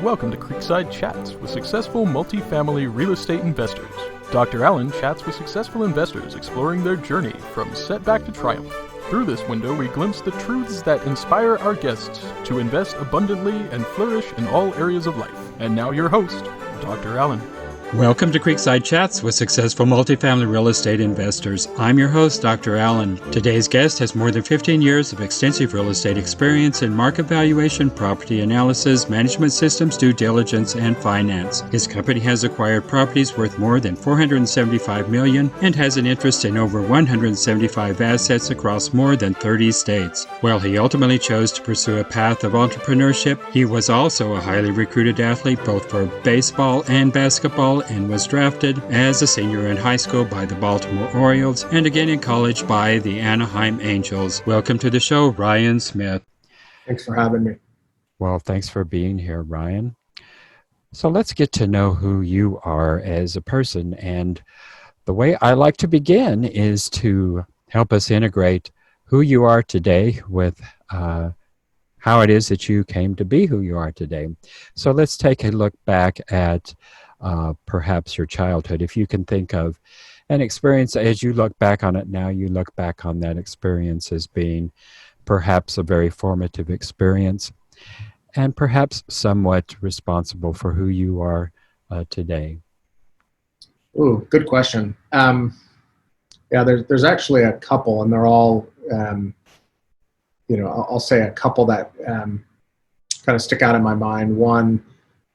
Welcome to Creekside Chats with successful multifamily real estate investors. Dr. Allen chats with successful investors exploring their journey from setback to triumph. Through this window, we glimpse the truths that inspire our guests to invest abundantly and flourish in all areas of life. And now your host, Dr. Allen. Welcome to Creekside Chats with successful multifamily real estate investors. I'm your host, Dr. Allen. Today's guest has more than 15 years of extensive real estate experience in market valuation, property analysis, management systems, due diligence, and finance. His company has acquired properties worth more than $475 million and has an interest in over 175 assets across more than 30 states. While he ultimately chose to pursue a path of entrepreneurship, he was also a highly recruited athlete both for baseball and basketball, and was drafted as a senior in high school by the Baltimore Orioles and again in college by the Anaheim Angels. Welcome to the show, Ryan Smith. Thanks for having me. Well, thanks for being here, Ryan. So let's get to know who you are as a person. And the way I like to begin is to help us integrate who you are today with how it is that you came to be who you are today. So let's take a look back at perhaps your childhood. If you can think of an experience as you look back on it now, you look back on that experience as being perhaps a very formative experience and perhaps somewhat responsible for who you are today. Ooh, good question. There's actually a couple, and they're all, I'll say a couple that kind of stick out in my mind. One,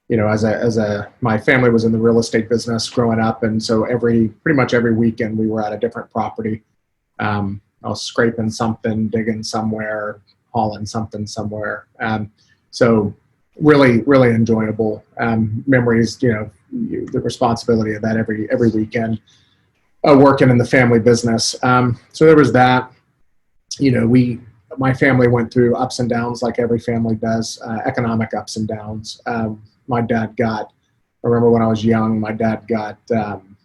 my family was in the real estate business growing up. And so pretty much every weekend we were at a different property. I was scraping something, digging somewhere, hauling something somewhere. So really, really enjoyable memories, the responsibility of that every weekend, working in the family business. So there was that, my family went through ups and downs like every family does, economic ups and downs. I remember when I was young, my dad got kind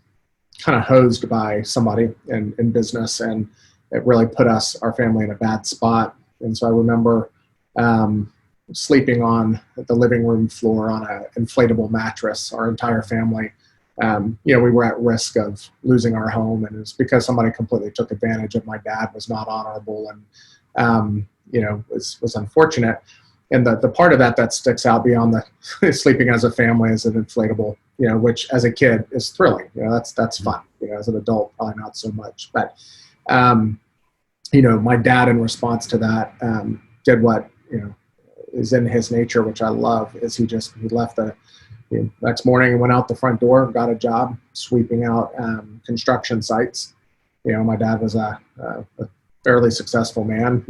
of hosed by somebody in business, and it really put our family in a bad spot. And so I remember sleeping on the living room floor on an inflatable mattress, our entire family. We were at risk of losing our home, and it was because somebody completely took advantage of my dad, was not honorable, and was unfortunate. And the part of that sticks out beyond the sleeping as a family is an inflatable, which as a kid is thrilling. That's fun. As an adult, probably not so much. But, my dad, in response to that, did what, is in his nature, which I love, is he left the next morning and went out the front door, got a job sweeping out construction sites. My dad was a fairly successful man,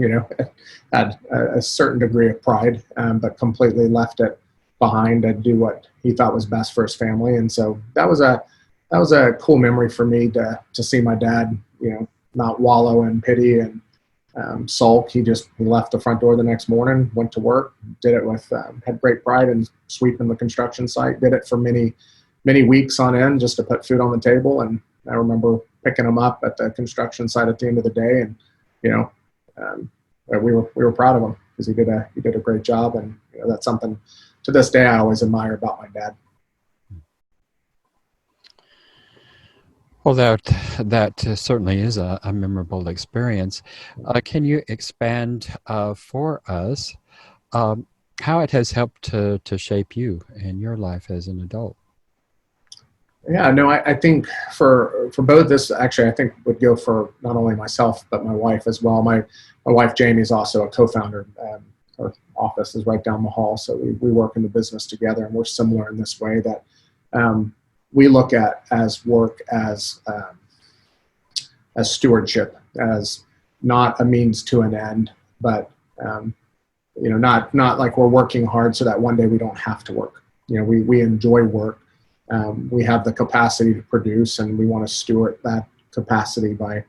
had a certain degree of pride, but completely left it behind to do what he thought was best for his family. And so that was a cool memory for me to see my dad, not wallow in pity and sulk. He left the front door the next morning, went to work, did it with, had great pride in sweeping the construction site, did it for many, many weeks on end just to put food on the table. And I remember picking him up at the construction site at the end of the day, and we were proud of him because he did a great job, and that's something to this day I always admire about my dad. Well, that certainly is a memorable experience. Can you expand for us how it has helped to shape you in your life as an adult? Yeah, no, I think for both this, actually, I think would go for not only myself, but my wife as well. My wife, Jamie, is also a co-founder. Her office is right down the hall. So we work in the business together, and we're similar in this way that we look at as work as stewardship, as not a means to an end, but not like we're working hard so that one day we don't have to work. We enjoy work. We have the capacity to produce, and we want to steward that capacity by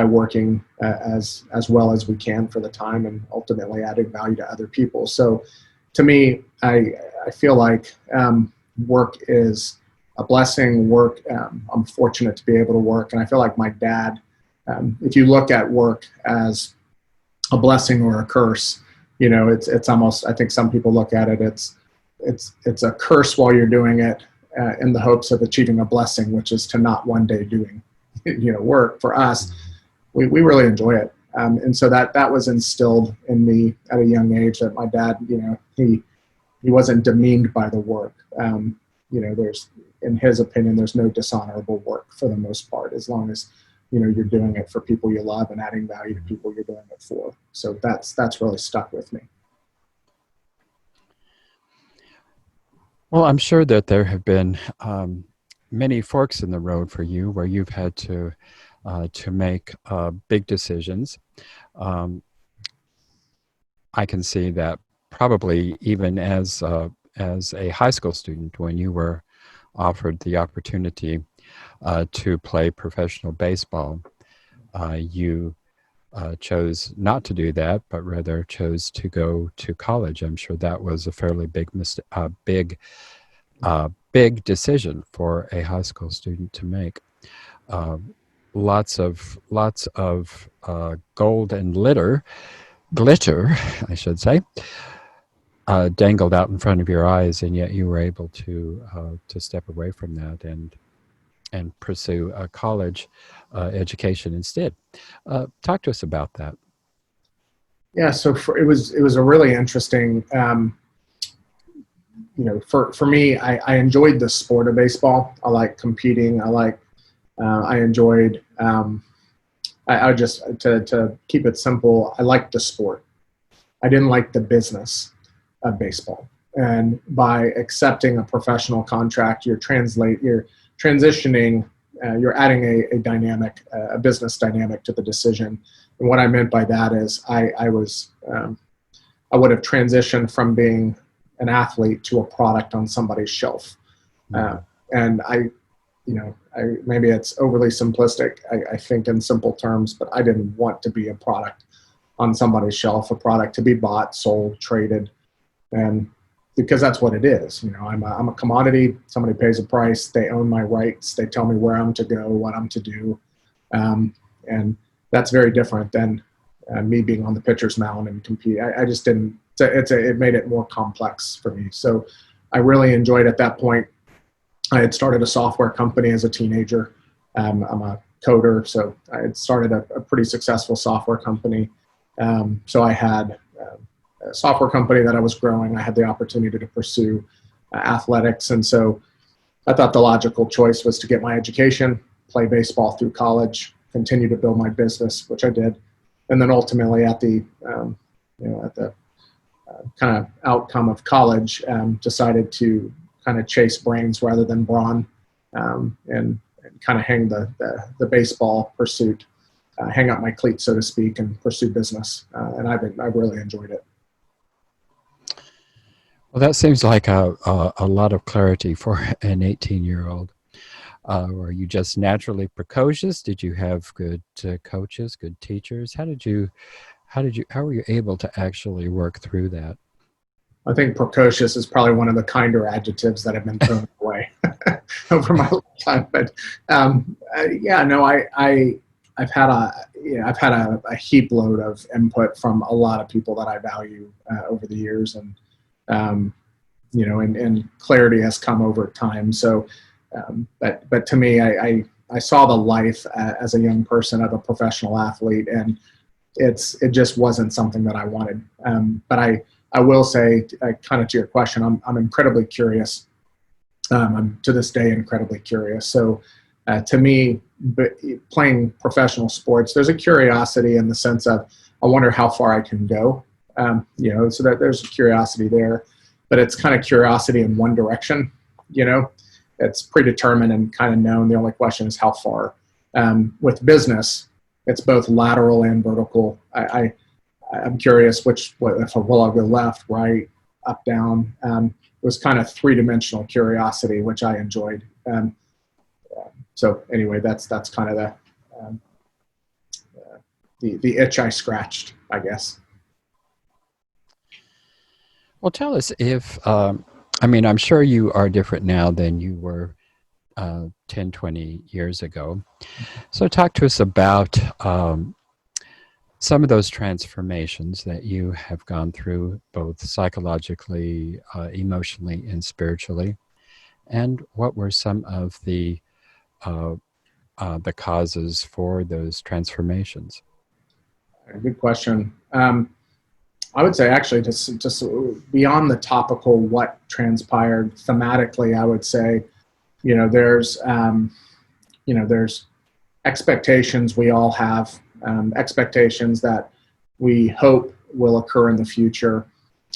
working as well as we can for the time, and ultimately adding value to other people. So, to me, I feel like work is a blessing. Work, I'm fortunate to be able to work, and I feel like my dad. If you look at work as a blessing or a curse, it's almost, I think some people look at it, it's a curse while you're doing it, in the hopes of achieving a blessing, which is to not one day doing, work. For us, we really enjoy it. And so that was instilled in me at a young age, that my dad, he wasn't demeaned by the work. There's, in his opinion, there's no dishonorable work for the most part, as long as, you're doing it for people you love and adding value to people you're doing it for. So that's really stuck with me. Well, I'm sure that there have been many forks in the road for you where you've had to make big decisions. I can see that probably even as a high school student, when you were offered the opportunity to play professional baseball, you chose not to do that, but rather chose to go to college. I'm sure that was a fairly big decision for a high school student to make. Lots of gold and glitter, I should say, dangled out in front of your eyes, and yet you were able to step away from that and pursue a college education instead. Talk to us about that. Yeah, so it was a really interesting. For me, I enjoyed the sport of baseball. I like competing. I enjoyed. I just, to keep it simple, I liked the sport. I didn't like the business of baseball. And by accepting a professional contract, you're transitioning, you're adding a dynamic, a business dynamic to the decision. And what I meant by that is I would have transitioned from being an athlete to a product on somebody's shelf. And maybe it's overly simplistic. I think in simple terms, but I didn't want to be a product on somebody's shelf, a product to be bought, sold, traded. And because that's what it is. I'm a commodity. Somebody pays a price. They own my rights. They tell me where I'm to go, what I'm to do. And that's very different than me being on the pitcher's mound and compete. I just didn't, it made it more complex for me. So I really enjoyed at that point. I had started a software company as a teenager. I'm a coder, so I had started a pretty successful software company. So I had a software company that I was growing. I had the opportunity to pursue athletics. And so I thought the logical choice was to get my education, play baseball through college, continue to build my business, which I did. And then ultimately at the kind of outcome of college, decided to kind of chase brains rather than brawn, and kind of hang the baseball pursuit, hang up my cleats, so to speak, and pursue business. And I've really enjoyed it. Well, that seems like a lot of clarity for an 18-year-old. Were you just naturally precocious? Did you have good coaches, good teachers? How were you able to actually work through that? I think precocious is probably one of the kinder adjectives that have been thrown away over my lifetime. But I've had a heap load of input from a lot of people that I value over the years, and and clarity has come over time. So, but to me, I saw the life as a young person of a professional athlete, and it just wasn't something that I wanted. But I will say, kind of to your question, I'm incredibly curious. I'm to this day incredibly curious. So to me, playing professional sports, there's a curiosity in the sense of, I wonder how far I can go. So that there's a curiosity there, but it's kind of curiosity in one direction. It's predetermined and kind of known. The only question is how far. With business, it's both lateral and vertical. I'm curious if I will go left, right, up, down. It was kind of three-dimensional curiosity, which I enjoyed. So anyway, that's kind of the itch I scratched, I guess. Well, tell us if, I'm sure you are different now than you were 10, 20 years ago. So talk to us about some of those transformations that you have gone through, both psychologically, emotionally, and spiritually, and what were some of uh, the causes for those transformations? Good question. I would say actually just beyond the topical what transpired thematically, I would say, there's expectations we all have, expectations that we hope will occur in the future.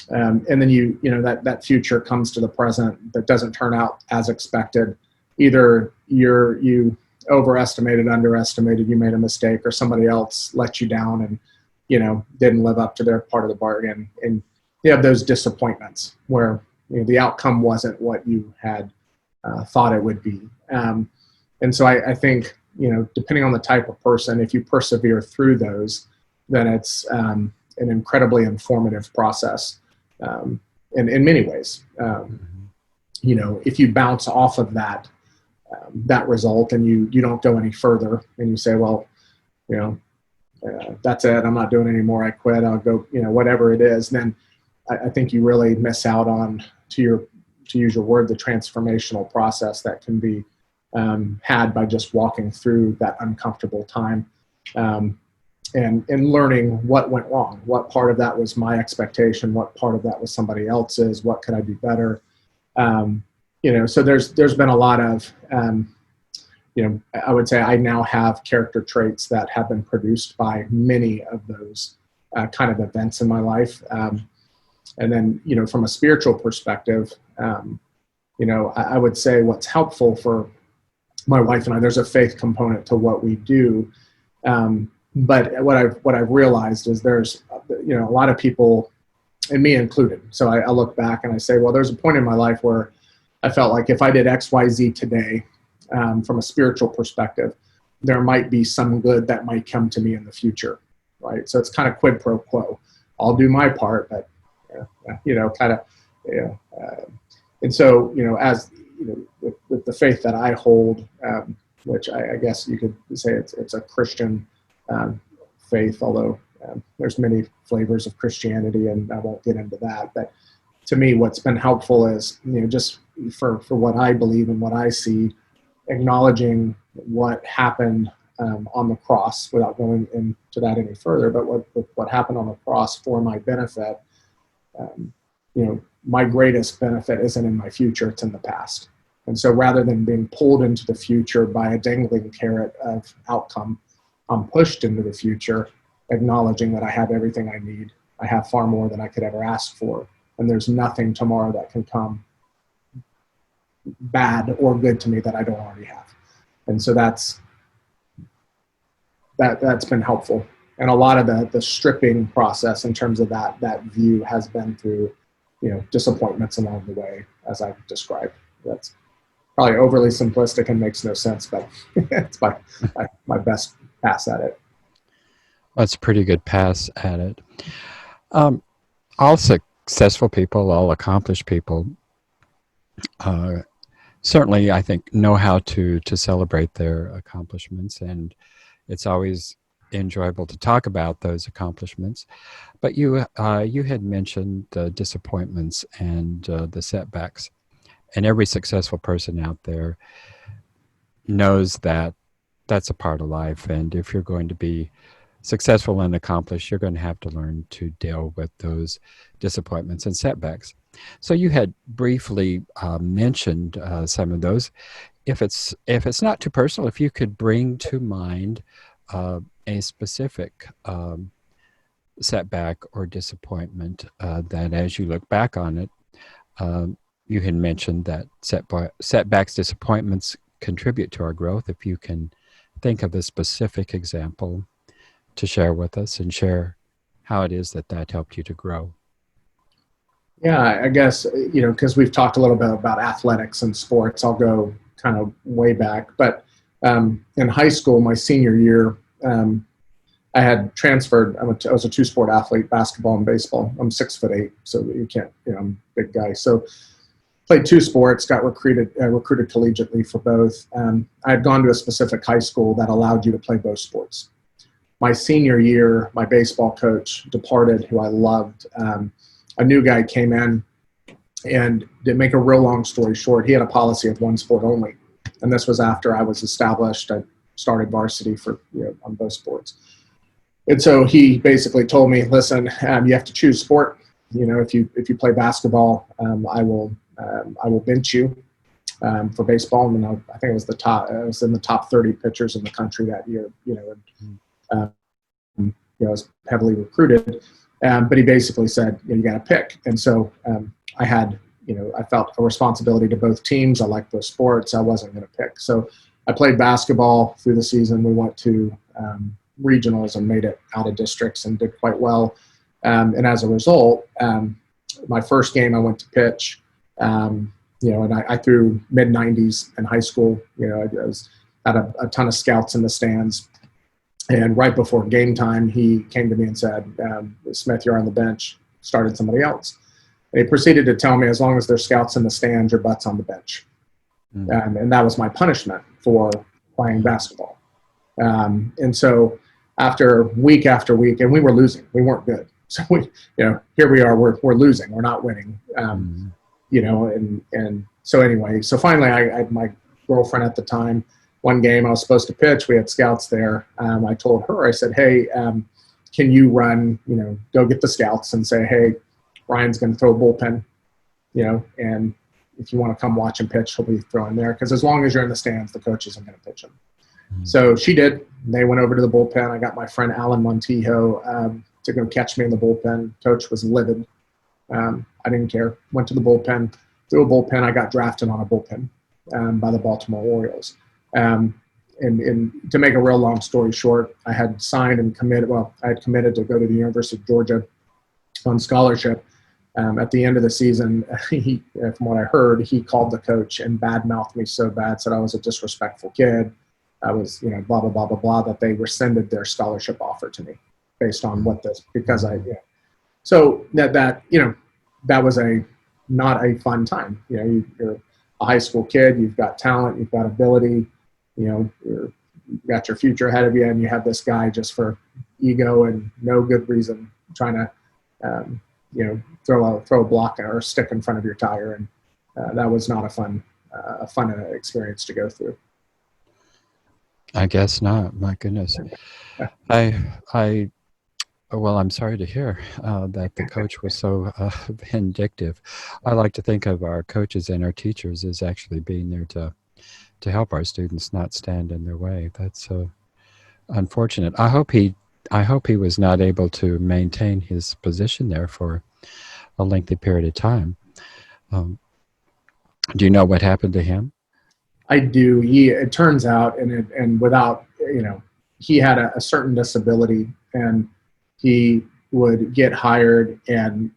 And then that future comes to the present that doesn't turn out as expected. Either you overestimated, underestimated, you made a mistake, or somebody else let you down and didn't live up to their part of the bargain. And you have those disappointments where the outcome wasn't what you had thought it would be. And so I think, depending on the type of person, if you persevere through those, then it's an incredibly informative process in many ways. If you bounce off of that result and you don't go any further and you say, well, that's it, I'm not doing it anymore, I quit, I'll go, whatever it is, then I think you really miss out on, to use your word, the transformational process that can be had by just walking through that uncomfortable time and learning what went wrong, what part of that was my expectation, what part of that was somebody else's, what could I do better. So there's been a lot of, I would say I now have character traits that have been produced by many of those kind of events in my life. And then, from a spiritual perspective, I would say what's helpful for my wife and I, there's a faith component to what we do. But what I've realized is there's, a lot of people, and me included. So I look back and I say, well, there's a point in my life where I felt like if I did X, Y, Z today, from a spiritual perspective, there might be some good that might come to me in the future, right? So it's kind of quid pro quo. I'll do my part, but and so as with the faith that I hold, which I guess you could say it's a Christian faith, although there's many flavors of Christianity, and I won't get into that. But to me, what's been helpful is just for what I believe and what I see, acknowledging what happened on the cross, without going into that any further, but what happened on the cross for my benefit. My greatest benefit isn't in my future, it's in the past. And so rather than being pulled into the future by a dangling carrot of outcome, I'm pushed into the future, acknowledging that I have everything I need. I have far more than I could ever ask for. And there's nothing tomorrow that can come bad or good to me that I don't already have. And so that's been helpful. And a lot of the stripping process in terms of that view has been through, disappointments along the way, as I've described. That's probably overly simplistic and makes no sense, but it's my best pass at it. That's a pretty good pass at it. All successful people, all accomplished people, certainly, I think, know how to celebrate their accomplishments, and it's always enjoyable to talk about those accomplishments. But you had mentioned the disappointments and the setbacks, and every successful person out there knows that that's a part of life, and if you're going to be successful and accomplished, you're going to have to learn to deal with those disappointments and setbacks. So you had briefly mentioned some of those. If it's not too personal, if you could bring to mind a specific setback or disappointment that, as you look back on it, you had mentioned that setbacks, disappointments contribute to our growth. If you can think of a specific example to share with us and share how it is that helped you to grow. Yeah, I guess, because we've talked a little bit about athletics and sports, I'll go kind of way back. But in high school, my senior year, I had transferred. I was a two-sport athlete, basketball and baseball. I'm 6'8", so you can't, I'm a big guy. So played two sports, got recruited collegiately for both. I had gone to a specific high school that allowed you to play both sports. my senior year, my baseball coach departed, who I loved. A new guy came in, and to make a real long story short, he had a policy of one sport only. And this was after I was established. I started varsity for, on both sports. And so he basically told me, listen, you have to choose sport. If you play basketball, I will bench you for baseball. And I think I was in the top 30 pitchers in the country that year. I was heavily recruited. But he basically said, you got to pick. And so I had, I felt a responsibility to both teams. I liked both sports. I wasn't going to pick. So I played basketball through the season. We went to regionals and made it out of districts and did quite well. And as a result, my first game I went to pitch, and I threw mid-90s in high school. Had a ton of scouts in the stands. And right before game time, he came to me and said, Smith, you're on the bench. Started somebody else. And he proceeded to tell me, as long as there's scouts in the stands, your butt's on the bench. And that was my punishment for playing basketball. And so after week, and we were losing. We weren't good. So here we are. We're losing. We're not winning. And so anyway, so finally, I had my girlfriend at the time. One game I was supposed to pitch. We had scouts there. I told her, I said, hey, can you run, go get the scouts and say, hey, Ryan's going to throw a bullpen, and if you want to come watch him pitch, he'll be throwing there. Because as long as you're in the stands, the coach isn't going to pitch him. So she did. They went over to the bullpen. I got my friend Alan Montijo to go catch me in the bullpen. Coach was livid. I didn't care. Went to the bullpen, threw a bullpen. I got drafted on a bullpen by the Baltimore Orioles. And to make a real long story short, I had signed and committed. Well, I had committed to go to the University of Georgia on scholarship. At the end of the season, from what I heard, he called the coach and badmouthed me so bad, said I was a disrespectful kid. I was, blah, blah, blah, blah, blah, that they rescinded their scholarship offer to me based on so that was not a fun time. You're a high school kid, you've got talent, you've got ability, you've got your future ahead of you, and you have this guy just for ego and no good reason trying to, throw a block or a stick in front of your tire. And that was not a fun experience to go through. I guess not. My goodness. Well, I'm sorry to hear that the coach was so vindictive. I like to think of our coaches and our teachers as actually being there to help our students, not stand in their way. That's unfortunate. I hope he was not able to maintain his position there for a lengthy period of time. Do you know what happened to him? I do. It turns out, and without, he had a certain disability, and he would get hired, and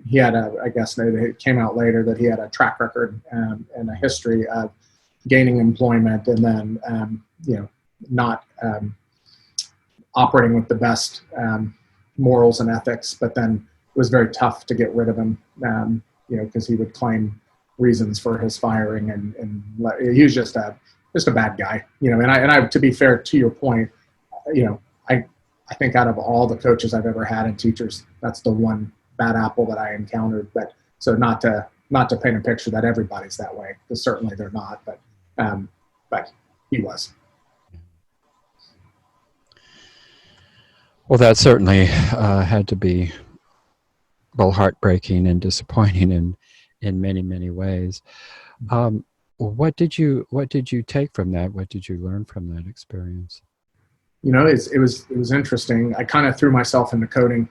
he had I guess it came out later that he had a track record and a history of gaining employment, and then, not operating with the best morals and ethics, but then it was very tough to get rid of him, because he would claim reasons for his firing, and he was just a bad guy, and I, to be fair to your point, I think out of all the coaches I've ever had and teachers, that's the one bad apple that I encountered. But so not to paint a picture that everybody's that way, because certainly they're not, but he was. Well, that certainly had to be both heartbreaking and disappointing in many, many ways. What did you take from that? What did you learn from that experience? It was interesting. I kind of threw myself into coding,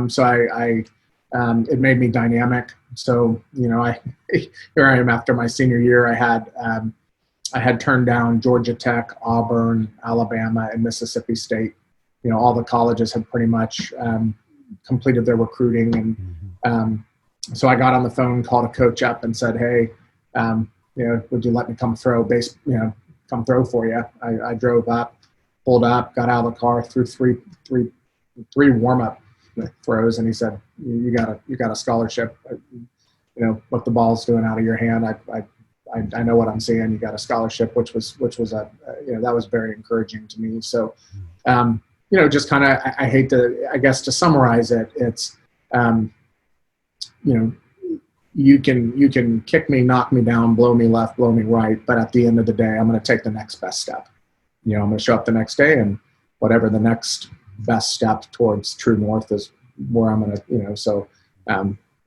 so I it made me dynamic. So here I am after my senior year. I had turned down Georgia Tech, Auburn, Alabama, and Mississippi State. All the colleges had pretty much completed their recruiting, and so I got on the phone, called a coach up, and said, "Hey, would you let me come throw come throw for you?" I drove up, pulled up, got out of the car, threw three warm-up throws, and he said, "You got a scholarship. What the ball's doing out of your hand, I know what I'm seeing. You got a scholarship," which was that was very encouraging to me. So, just kind of, I hate to, I guess to summarize it, it's, you can kick me, knock me down, blow me left, blow me right, but at the end of the day, I'm going to take the next best step. I'm going to show up the next day, and whatever the next best step towards true north is, where I'm going to, so,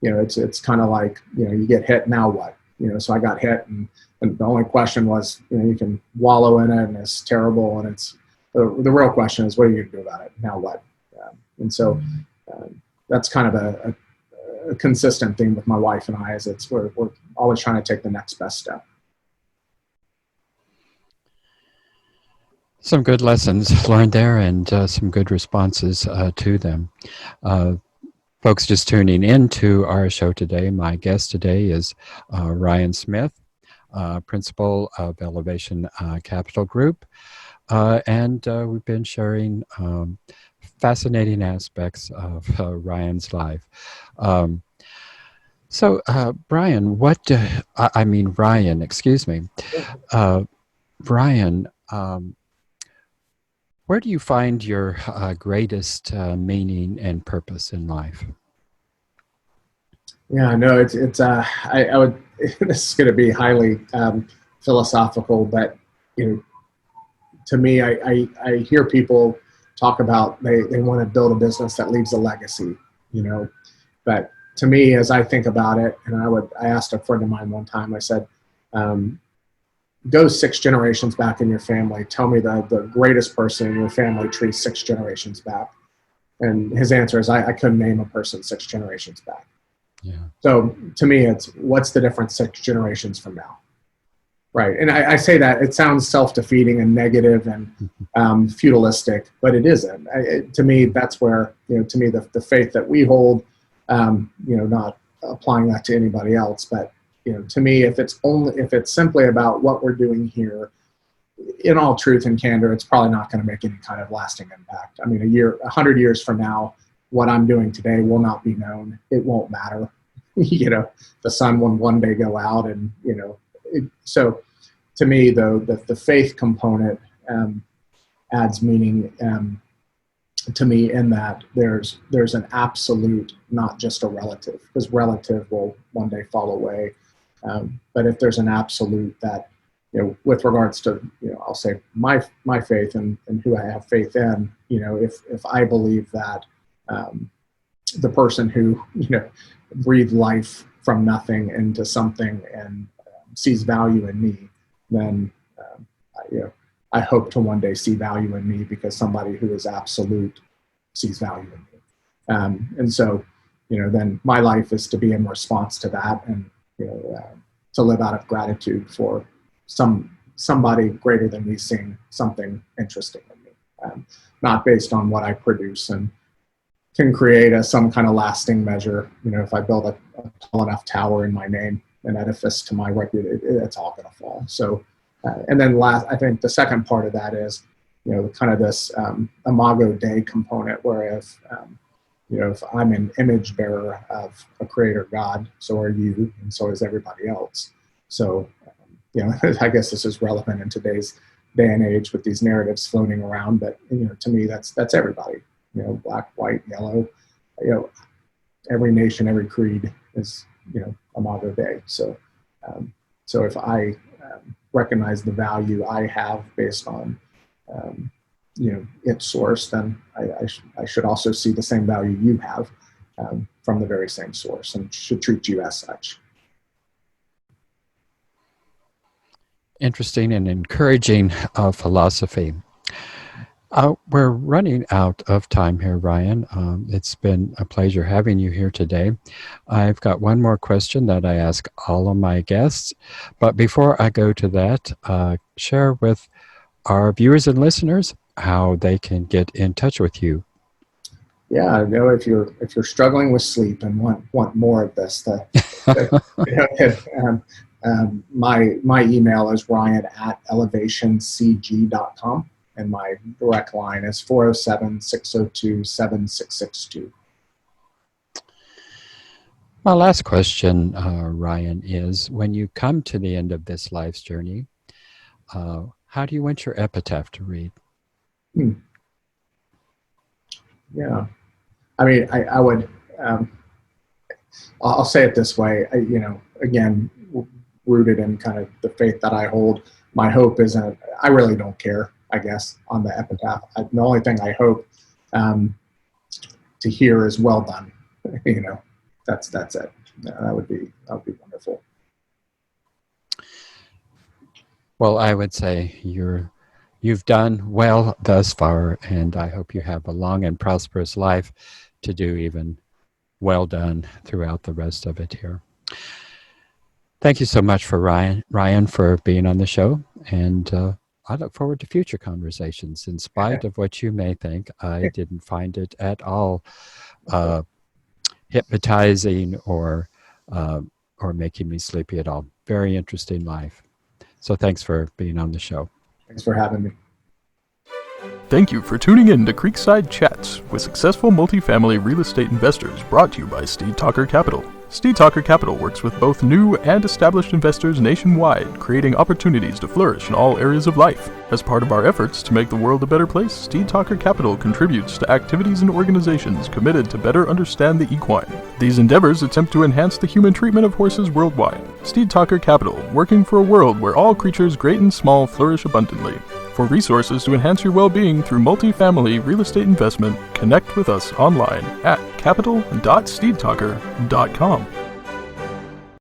it's kind of like, you get hit, now what? So I got hit, and the only question was, you can wallow in it and it's terrible, and it's the real question is, what are you going to do about it? Now what? And so that's kind of a consistent theme with my wife and I, is we're always trying to take the next best step. Some good lessons learned there, and some good responses to them. Folks just tuning in to our show today, my guest today is Ryan Smith, principal of Elevation Capital Group, and we've been sharing fascinating aspects of Ryan's life. So, Ryan, Ryan, excuse me. Ryan, where do you find your greatest meaning and purpose in life? Yeah, no, it's I would, this is going to be highly philosophical, but, to me, I hear people talk about they want to build a business that leaves a legacy, but to me, as I think about it, and I asked a friend of mine one time, I said, go 6 generations back in your family. Tell me the greatest person in your family tree 6 generations back. And his answer is, I couldn't name a person 6 generations back. Yeah. So to me, it's, what's the difference 6 generations from now? Right. And I say that it sounds self-defeating and negative and feudalistic, but it isn't. To me, that's where, to me, the faith that we hold, not applying that to anybody else, but to me, if it's simply about what we're doing here, in all truth and candor, it's probably not going to make any kind of lasting impact. I mean, 100 years from now, what I'm doing today will not be known. It won't matter. The sun will one day go out, and so to me, though, the faith component adds meaning to me, in that there's an absolute, not just a relative, because relative will one day fall away. But if there's an absolute that, with regards to, I'll say my faith and who I have faith in, if I believe that the person who, breathed life from nothing into something and sees value in me, then, I hope to one day see value in me, because somebody who is absolute sees value in me. And so, then my life is to be in response to that, and, to live out of gratitude for somebody greater than me seeing something interesting in me, not based on what I produce, and can create some kind of lasting measure. If I build a tall enough tower in my name, an edifice to my reputation, it's all going to fall. So, and then I think the second part of that is, kind of this imago Dei component, where if I'm an image bearer of a creator God, so are you, and so is everybody else. So, I guess this is relevant in today's day and age with these narratives floating around, but, to me, that's everybody, black, white, yellow, every nation, every creed is, imago Dei. So, so if I recognize the value I have based on, its source, then I should also see the same value you have from the very same source, and should treat you as such. Interesting and encouraging philosophy. We're running out of time here, Ryan. It's been a pleasure having you here today. I've got one more question that I ask all of my guests. But before I go to that, share with our viewers and listeners how they can get in touch with you. Yeah, if you're struggling with sleep and want more of this, my email is ryan@elevationcg.com. And my direct line is 407-602-7662. My last question, Ryan, is when you come to the end of this life's journey, how do you want your epitaph to read? Yeah. I mean, I would, I'll say it this way, again, rooted in kind of the faith that I hold. My hope isn't, I really don't care, I guess, on the epitaph. The only thing I hope to hear is well done. That's it. That would be wonderful. Well, I would say you've done well thus far, and I hope you have a long and prosperous life to do even well done throughout the rest of it here. Thank you so much for Ryan for being on the show, and I look forward to future conversations. In spite of what you may think, I didn't find it at all hypnotizing or making me sleepy at all. Very interesting life. So thanks for being on the show. Thanks for having me. Thank you for tuning in to Creekside Chats with successful multifamily real estate investors, brought to you by Steed Talker Capital. Steed Talker Capital works with both new and established investors nationwide, creating opportunities to flourish in all areas of life. As part of our efforts to make the world a better place, Steed Talker Capital contributes to activities and organizations committed to better understand the equine. These endeavors attempt to enhance the human treatment of horses worldwide. Steed Talker Capital, working for a world where all creatures great and small flourish abundantly. For resources to enhance your well-being through multifamily real estate investment, connect with us online at capital.steedtalker.com.